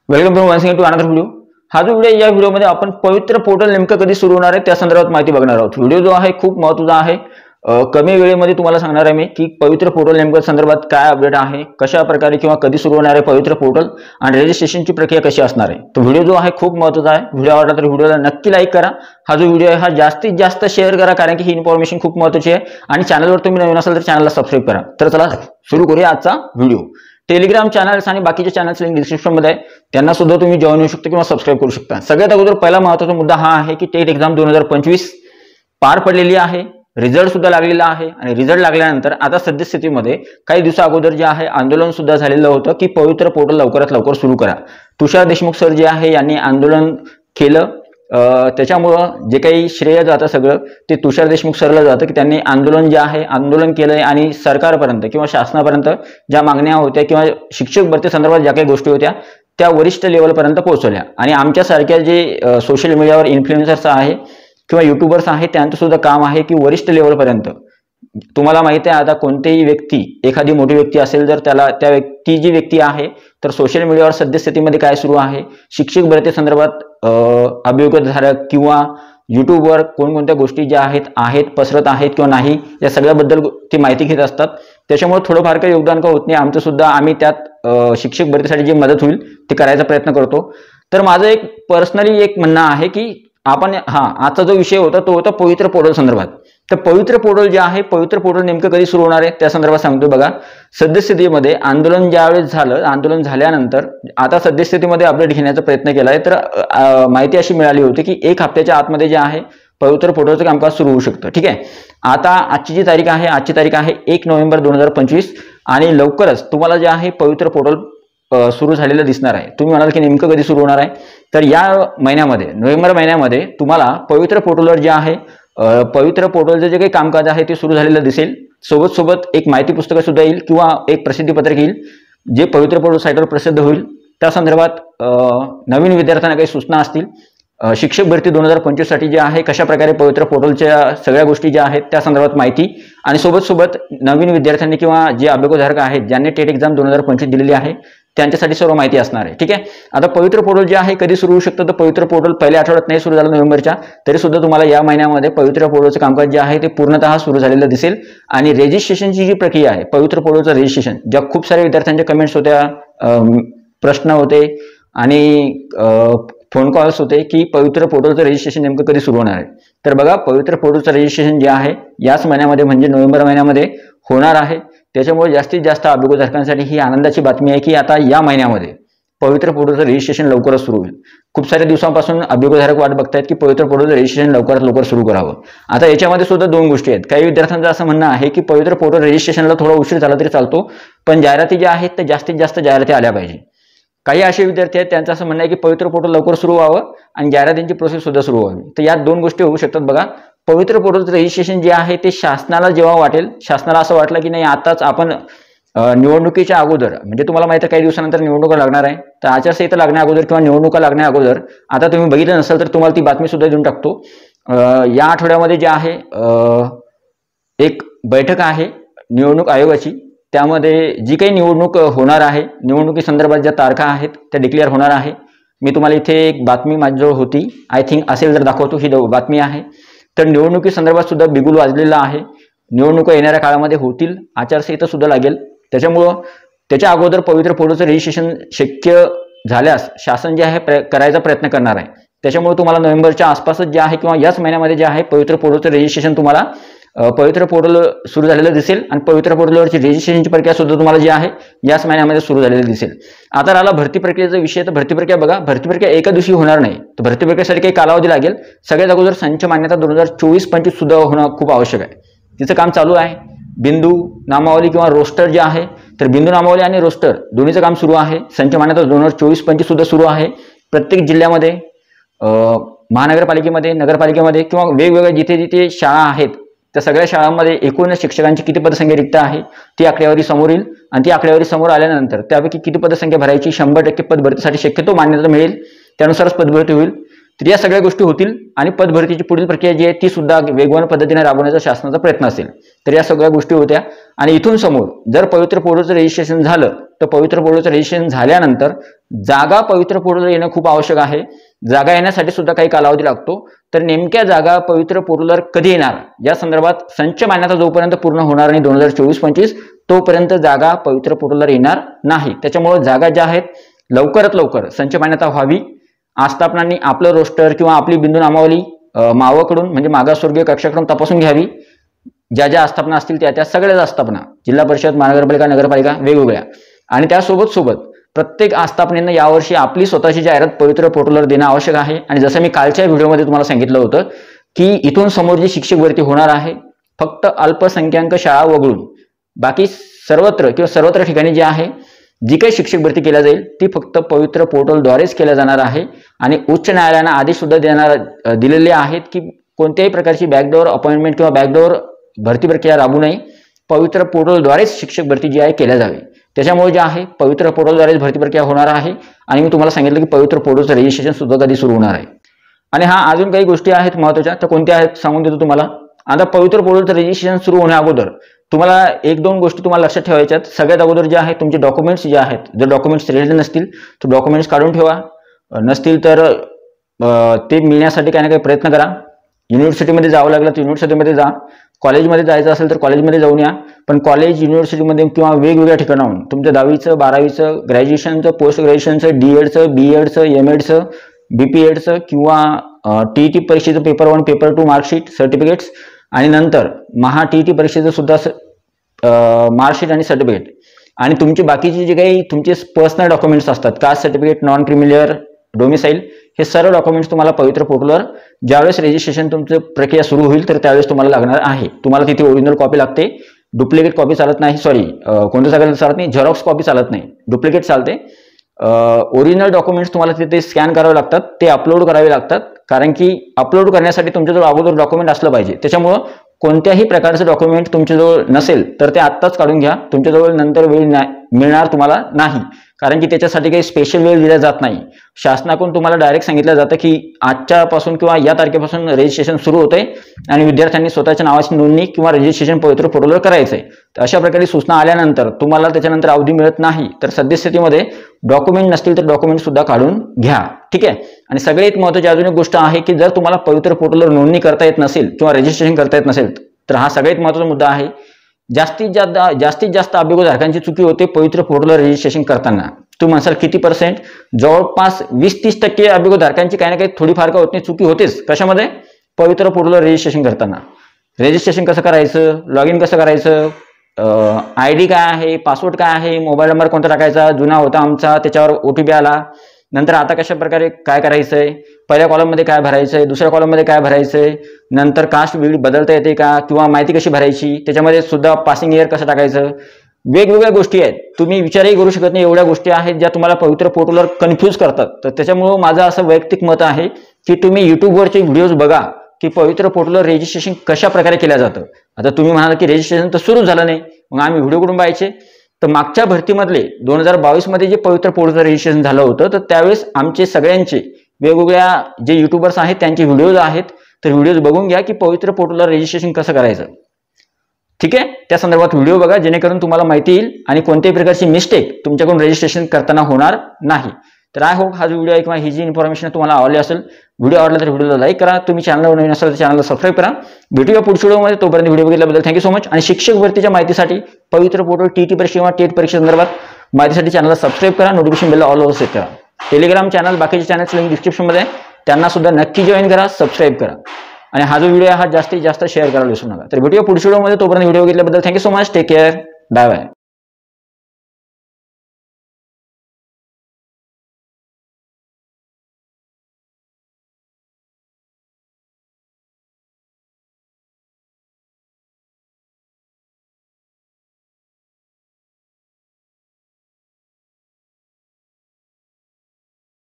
Welcome to once again to another video. हा जो video या व्हिडिओमध्ये आपण पवित्र पोर्टल नेमकं कधी सुरू होणार आहे त्या संदर्भात माहिती बघणार आहोत। व्हिडिओ जो आहे खूप महत्त्वाचा आहे। कमी वेळेमध्ये तुम्हाला सांगणार आहे मी की पवित्र पोर्टल नेमकं संदर्भात काय अपडेट आहे, कशा प्रकारे किंवा कधी सुरू होणार आहे पवित्र पोर्टल आणि रजिस्ट्रेशनची प्रक्रिया कशी असणार आहे। तो व्हिडिओ जो आहे खूप महत्त्वाचा आहे। व्हिडिओ आवडला तर व्हिडिओला नक्की लाईक करा। हा जो व्हिडिओ आहे हा जास्तीत जास्त शेअर करा, कारण की ही इन्फॉर्मेशन खूप महत्त्वाची आहे। आणि चॅनलवर तुम्ही नवीन असाल तर चॅनलला सबस्क्राइब करा। तर चला सुरू करूया आजचा व्हिडिओ। टेलिग्राम चॅनल्स आणि बाकीच्या चॅनल्स लिंक डिस्क्रिप्शन मध्ये आहे, त्यांना सुद्धा तुम्ही जॉइन होऊ शकता किंवा सबस्क्राइब करू शकता। सगळ्यात अगोदर पहिला महत्त्वाचा मुद्दा हा आहे की टेट एक्झाम 2025 पार पडलेली आहे, रिझल्ट सुद्धा लागलेला आहे आणि रिझल्ट लागल्यानंतर आता सद्यस्थितीमध्ये काही दिवसा अगोदर जे आहे आंदोलन सुद्धा झालेलं होतं की पवित्र पोर्टल लवकरात लवकर सुरू करा। तुषार देशमुख सर जे आहे यांनी आंदोलन केलं, त्याच्यामुळं जे काही श्रेय जातं सगळं ते तुषार देशमुख सरला जातं की त्यांनी आंदोलन जे आहे आंदोलन केलंय आणि सरकारपर्यंत किंवा शासनापर्यंत ज्या मागण्या होत्या किंवा शिक्षक भरती संदर्भात ज्या काही गोष्टी होत्या त्या वरिष्ठ लेवलपर्यंत पोहोचवल्या। आणि आमच्यासारख्या जे सोशल मीडियावर इन्फ्लुएन्सर्स आहे किंवा युट्यूबर्स आहे त्यांचं सुद्धा काम आहे की वरिष्ठ लेवलपर्यंत, तुम्हाला माहिती आहे आता कोणतीही व्यक्ती एखादी मोठी व्यक्ती असेल जर त्याला ती जी व्यक्ती आहे तर सोशल मीडियावर सद्यस्थितीमध्ये काय सुरू आहे, शिक्षक भरती संदर्भात अभियोगधारक किंवा युट्यूबवर कोणकोणत्या गोष्टी ज्या आहेत पसरत आहेत किंवा नाही या सगळ्याबद्दल ती माहिती घेत असतात। त्याच्यामुळे थोडंफार काही योगदान का होत नाही आमचं सुद्धा, आम्ही त्यात शिक्षक भरतीसाठी जी मदत होईल ते करायचा प्रयत्न करतो। तर माझं एक पर्सनली एक म्हणणं आहे की आपण आजचा जो विषय होता तो होता पवित्र पोर्टल संदर्भात। तर पवित्र पोर्टल जे आहे, पवित्र पोर्टल नेमकं कधी सुरू होणार आहे त्या संदर्भात सांगतो बघा। सद्यस्थितीमध्ये आंदोलन ज्यावेळेस झालं, आंदोलन झाल्यानंतर आता सद्यस्थितीमध्ये अपडेट घेण्याचा प्रयत्न केलाय तर माहिती अशी मिळाली होती की 1 हफ्त्याच्या आतमध्ये जे आहे पवित्र पोर्टलचं कामकाज सुरू होऊ शकतं। ठीक आहे, आता आजची जी तारीख आहे, आजची तारीख आहे 1 नोव्हेंबर 2025 आणि लवकरच तुम्हाला जे आहे पवित्र पोर्टल सुरू झालेलं दिसणार आहे। तुम्ही म्हणाल की नेमकं कधी सुरू होणार आहे, तर या महिन्यामध्ये नोव्हेंबर महिन्यामध्ये तुम्हाला पवित्र पोर्टलवर जे आहे पवित्र पोर्टलचं जे काही कामकाज आहे ते सुरू झालेलं दिसेल। सोबत सोबत एक माहिती पुस्तक सुद्धा येईल किंवा एक प्रसिद्धीपत्रक येईल जे पवित्र पोर्टल साईटवर प्रसिद्ध होईल। त्या संदर्भात नवीन विद्यार्थ्यांना काही सूचना असतील, शिक्षक भरती 2025 साठी जे आहे कशा प्रकारे पवित्र पोर्टलच्या सगळ्या गोष्टी ज्या आहेत त्या संदर्भात माहिती आणि सोबत सोबत नवीन विद्यार्थ्यांनी किंवा जे अभियोगधारक आहेत ज्यांनी टेट एक्झाम 2025 दिलेली आहे त्यांच्यासाठी सर्व माहिती असणार आहे। ठीक आहे, आता पवित्र पोर्टल जे आहे कधी सुरू होऊ शकतं, तर पवित्र पोर्टल पहिल्या आठवड्यात नाही सुरू झालं नोव्हेंबरच्या, तरी सुद्धा तुम्हाला या महिन्यामध्ये पवित्र पोर्टलचं कामकाज जे आहे ते पूर्णतः सुरू झालेलं दिसेल। आणि रजिस्ट्रेशनची जी प्रक्रिया आहे पवित्र पोर्टलचं रजिस्ट्रेशन, ज्या खूप साऱ्या विद्यार्थ्यांच्या कमेंट्स होत्या, प्रश्न होते आणि फोन कॉल्स होते की पवित्र पोर्टलचं रजिस्ट्रेशन नेमकं कधी सुरू होणार आहे। तर बघा, पवित्र पोर्टलचं रजिस्ट्रेशन जे आहे याच महिन्यामध्ये म्हणजे नोव्हेंबर महिन्यामध्ये होणार आहे। त्याच्यामुळे जास्तीत जास्त अभियोगधारकांसाठी ही आनंदाची बातमी आहे की आता या महिन्यामध्ये पवित्र पोर्टलचं रजिस्ट्रेशन लवकरच सुरू होईल। खूप साऱ्या दिवसांपासून अभियोगधारक वाट बघतायत की पवित्र पोर्टलचं रजिस्ट्रेशन लवकरात लवकर सुरू करावं। आता याच्यामध्ये सुद्धा 2 गोष्टी आहेत। काही विद्यार्थ्यांचं असं म्हणणं आहे की पवित्र पोर्टल रजिस्ट्रेशनला थोडा उशीर झाला तरी चालतो, पण जाहिराती ज्या आहेत त्या जास्तीत जास्त जाहिराती आल्या पाहिजे। काही असे विद्यार्थी आहेत त्यांचं असं म्हणणं आहे की पवित्र पोर्टल लवकर सुरू व्हावं आणि जाहिरातींची प्रोसेस सुद्धा सुरू व्हावी। तर या 2 गोष्टी होऊ शकतात बघा। पवित्र पोर्टलचं रजिस्ट्रेशन जे आहे ते शासनाला जेव्हा वाटेल, शासनाला असं वाटलं की नाही आताच आपण निवडणुकीच्या अगोदर, म्हणजे तुम्हाला माहिती आहे काही दिवसानंतर निवडणुका लागणार आहे, तर आचारसंहिता लागण्या अगोदर किंवा निवडणुका लागण्या अगोदर, आता तुम्ही बघितलं नसेल तर तुम्हाला ती बातमी सुद्धा देऊन टाकतो। या आठवड्यामध्ये जे आहे एक बैठक आहे निवडणूक आयोगाची, त्यामध्ये जी काही निवडणूक होणार आहे, निवडणुकी संदर्भात ज्या तारखा आहेत त्या डिक्लेअर होणार आहे। मी तुम्हाला इथे एक बातमी माझ्याजवळ होती, आय थिंक असेल तर दाखवतो, ही बातमी आहे। तर निवडणुकी संदर्भात सुद्धा बिगुल वाजलेला आहे। निवडणुका येणाऱ्या काळामध्ये होतील, आचारसंहिता सुद्धा लागेल, त्याच्यामुळं त्याच्या अगोदर पवित्र पोर्टलचं रजिस्ट्रेशन शक्य झाल्यास शासन जे आहे करायचा प्रयत्न करणार आहे। त्याच्यामुळे तुम्हाला नोव्हेंबरच्या आसपासच जे आहे किंवा याच महिन्यामध्ये जे आहे पवित्र पोर्टलचं रजिस्ट्रेशन तुम्हाला पवित्र पोर्टल सुरू झालेलं दिसेल आणि पवित्र पोर्टलवरची रजिस्ट्रेशनची प्रक्रिया सुद्धा तुम्हाला जी आहे याच महिन्यामध्ये सुरू झालेली दिसेल। आता राहिला भरती प्रक्रियेचा विषय, तर भरती प्रक्रिया बघा, भरती प्रक्रिया एका दिवशी होणार नाही, तर भरती प्रक्रियेसाठी काही कालावधी लागेल। सगळ्यात अगोदर संच मान्यता 2024-25 सुद्धा होणं खूप आवश्यक आहे, तिचं काम चालू आहे। बिंदू नामावली किंवा रोस्टर जे आहे, तर बिंदू नामावली आणि रोस्टर दोन्हीचं काम सुरू आहे। संच मान्यता 2024-25 सुद्धा सुरू आहे। प्रत्येक जिल्ह्यामध्ये, महानगरपालिकेमध्ये, नगरपालिकेमध्ये किंवा वेगवेगळ्या जिथे जिथे शाळा आहेत त्या सगळ्या शाळांमध्ये एकूण शिक्षकांची किती पदसंख्या रिक्त आहे ती आकडेवारी समोर येईल आणि ती आकडेवारी समोर आल्यानंतर त्यापैकी किती पदसंख्या भरायची 100% पद भरतीसाठी शक्यतो मान्यता मिळेल, त्यानुसारच पदभरती होईल। तर या सगळ्या गोष्टी होतील आणि पदभरतीची पुढील प्रक्रिया जी आहे ती सुद्धा वेगवान पद्धतीने राबवण्याचा शासनाचा प्रयत्न असेल. तर या सगळ्या गोष्टी होत्या. आणि इथून समोर जर पवित्र पोर्टलचं रजिस्ट्रेशन झालं तर पवित्र पोर्टलचं रजिस्ट्रेशन झाल्यानंतर जागा पवित्र पोर्टलला येणं खूप आवश्यक आहे. जागा येण्यासाठी सुद्धा काही कालावधी लागतो. तर नेमक्या जागा पवित्र पोर्टलवर कधी येणार या संदर्भात संच मान्यता जोपर्यंत पूर्ण होणार नाही 2024-25 तोपर्यंत जागा पवित्र पोर्टलवर येणार नाही. त्याच्यामुळे जागा ज्या आहेत लवकरात लवकर संच मान्यता व्हावी. आस्थापनांनी आपलं रोस्टर किंवा आपली बिंदू नामावली मावकडून म्हणजे मागासवर्गीय कक्षाकडून तपासून घ्यावी. ज्या ज्या आस्थापना असतील त्या सगळ्याच आस्थापना जिल्हा परिषद महानगरपालिका नगरपालिका वेगवेगळ्या आणि त्यासोबत प्रत्येक आस्थापनेनं यावर्षी आपली स्वतःची जाहिरात पवित्र पोर्टलवर देणं आवश्यक आहे. आणि जसं मी कालच्या व्हिडिओमध्ये तुम्हाला सांगितलं होतं की इथून समोर जी शिक्षक भरती होणार आहे फक्त अल्पसंख्याक शाळा वगळून बाकी सर्वत्र ठिकाणी जी आहे जी काही शिक्षक भरती केल्या जाईल ती फक्त पवित्र पोर्टलद्वारेच केल्या जाणार आहे. आणि उच्च न्यायालयानं आदेश सुद्धा दिलेले आहेत की कोणत्याही प्रकारची बॅकडोर अपॉइंटमेंट किंवा बॅकडोर भरती प्रक्रिया राबवू नये. पवित्र पोर्टलद्वारेच शिक्षक भरती जी आहे केल्या जावी. त्याच्यामुळे जे आहे पवित्र पोर्टलद्वारेच भरती प्रक्रिया होणार आहे. आणि मी तुम्हाला सांगितलं की पवित्र पोर्टलचं रजिस्ट्रेशन सुद्धा कधी सुरू होणार आहे. आणि अजून काही गोष्टी आहेत महत्त्वाच्या तर कोणत्या आहेत सांगून देतो तुम्हाला. आता पवित्र पोर्टलचं रजिस्ट्रेशन सुरू होण्या अगोदर तुम्हाला एक दोन गोष्टी तुम्हाला लक्षात ठेवायच्यात. सगळ्यात अगोदर जे आहे तुमचे डॉक्युमेंट्स जे आहेत जर डॉक्युमेंट्स रेडी नसतील तर डॉक्युमेंट्स काढून ठेवा. नसतील तर ते मिळण्यासाठी काही ना काही प्रयत्न करा. युनिव्हर्सिटीमध्ये जावं लागलं तर युनिव्हर्सिटीमध्ये जा. कॉलेजमध्ये जायचं असेल तर कॉलेजमध्ये जाऊन या. पण कॉलेज युनिव्हर्सिटीमध्ये किंवा वेगवेगळ्या ठिकाणाहून तुमच्या 10वीचं 12वीचं ग्रॅज्युएशनचं पोस्ट ग्रॅज्युएशनचं डीएडचं बीएडचं एमएडचं बीपीएडचं किंवा टीईटी परीक्षेचं पेपर 1 पेपर 2 मार्कशीट सर्टिफिकेट्स आणि नंतर महा टीईटी परीक्षेचं सुद्धा मार्कशीट आणि सर्टिफिकेट आणि तुमचे बाकीचे जे काही तुमचे पर्सनल डॉक्युमेंट्स असतात caste certificate non creamy layer domicile हे सर्व डॉक्युमेंट्स तुम्हाला पवित्र पोर्टलवर ज्यावेळेस रजिस्ट्रेशन तुमचं प्रक्रिया सुरू होईल तर त्यावेळेस तुम्हाला लागणार आहे. तुम्हाला तिथे ओरिजिनल कॉपी लागते. डुप्लिकेट कॉपी चालत नाही. कोणत्या जागेला चालत नाही. झेरॉक्स कॉपी चालत नाही. डुप्लिकेट चालते. ओरिजिनल डॉक्युमेंट्स तुम्हाला तिथे स्कॅन करावे लागतात. ते अपलोड करावे लागतात. कारण की अपलोड करण्यासाठी तुमच्याजवळ अगोदर डॉक्युमेंट असलं पाहिजे. त्याच्यामुळं कोणत्याही प्रकारचं डॉक्युमेंट तुमच्याजवळ नसेल तर ते आत्ताच काढून घ्या. तुमच्याजवळ नंतर वेळ मिळणार तुम्हाला नाही. कारण की त्याच्यासाठी काही स्पेशल वेळ दिला जात नाही. शासनाकडून तुम्हाला डायरेक्ट सांगितलं जातं की आजच्यापासून किंवा या तारखेपासून रजिस्ट्रेशन सुरू होतंय आणि विद्यार्थ्यांनी स्वतःच्या नावाची नोंदणी किंवा रजिस्ट्रेशन पवित्र पोर्टलवर करायचंय. तर अशा प्रकारे सूचना आल्यानंतर तुम्हाला त्याच्यानंतर अवधी मिळत नाही. तर सद्यस्थितीमध्ये डॉक्युमेंट नसतील तर डॉक्युमेंट सुद्धा काढून घ्या. ठीक आहे. आणि सगळ्यात महत्त्वाची अजून एक गोष्ट आहे की जर तुम्हाला पवित्र पोर्टलवर नोंदणी करता येत नसेल किंवा रजिस्ट्रेशन करता येत नसेल तर हा सगळ्यात महत्त्वाचा मुद्दा आहे. जास्तीत जास्त अभियोगधारकांची चुकी होते पवित्र पोर्टलवर रजिस्ट्रेशन करताना. तुम्ही म्हणसाल किती %? जवळपास 20-30% अभियोगधारकांची काही ना काही थोडीफार का होत नाही चुकी होतेच. कशामध्ये? पवित्र पोर्टलवर रजिस्ट्रेशन करताना. रजिस्ट्रेशन कसं करायचं, लॉग इन कसं करायचं, ID काय आहे, पासवर्ड काय आहे, मोबाईल नंबर कोणता टाकायचा, जुना होता आमचा त्याच्यावर OTP आला, नंतर आता कशा प्रकारे काय करायचंय, पहिल्या कॉलममध्ये काय भरायचंय, दुसऱ्या कॉलममध्ये काय भरायचंय, नंतर कास्ट बदलता येते का किंवा माहिती कशी भरायची, त्याच्यामध्ये सुद्धा पासिंग इयर कसं टाकायचं, वेगवेगळ्या गोष्टी आहेत. तुम्ही विचारही करू शकत नाही एवढ्या गोष्टी आहेत ज्या तुम्हाला पवित्र पोर्टलवर कन्फ्यूज करतात. तर त्याच्यामुळे माझं असं वैयक्तिक मत आहे की तुम्ही युट्यूबवरचे व्हिडिओज बघा की पवित्र पोर्टलवर रजिस्ट्रेशन कशा प्रकारे केलं जातं. आता तुम्ही म्हणाल की रजिस्ट्रेशन तर सुरू झालं नाही, मग आम्ही व्हिडिओ कुठून पाहायचे. तर मागच्या भरतीमधले 2022 मध्ये जे पवित्र पोर्टलचं रजिस्ट्रेशन झालं होतं तर त्यावेळेस आमचे सगळ्यांचे वेगवेगळ्या जे युट्यूबर्स आहेत त्यांचे व्हिडिओज आहेत. तर व्हिडिओज बघून घ्या की पवित्र पोर्टलवर रजिस्ट्रेशन कसं करायचं. ठीक आहे. त्या संदर्भात व्हिडिओ बघा जेणेकरून तुम्हाला माहिती येईल आणि कोणत्याही प्रकारची मिस्टेक तुमच्याकडून रजिस्ट्रेशन करताना होणार नाही. तर आय होप हा जो व्हिडिओ आहे किंवा ही जी इन्फॉर्मेशन तुम्हाला आवडली असेल. व्हिडिओ आवडला तर व्हिडिओला लाईक करा. तुम्ही चॅनलवर नवीन असाल तर चॅनलला सबस्क्राईब करा. भेटूया पुढच्या व्हिडिओमध्ये. तोपर्यंत व्हिडिओ बघितल्याबद्दल थँक्यू सो मच. आणि शिक्षक भरतीच्या माहितीसाठी पवित्र पोर्टल टीटी परीक्षा किंवा टेट परीक्षा संदर्भात माहितीसाठी चॅनलला सबस्क्राईब करा. Notification bell all over set करा. टेलिग्राम चॅनल बाकीचे चॅनल्स लिंक डिस्क्रिप्शनमध्ये आहे. त्यांना सुद्धा नक्की जॉईन करा, सबस्क्राईब करा. आणि हा जो व्हिडिओ आहे हा जास्तीत जास्त शेअर करायला विसरू नका. तर भेटूया पुढच्या व्हिडिओमध्ये. तोपर्यंत व्हिडिओ बघितल्याबद्दल thank you so much. Take care. Bye bye.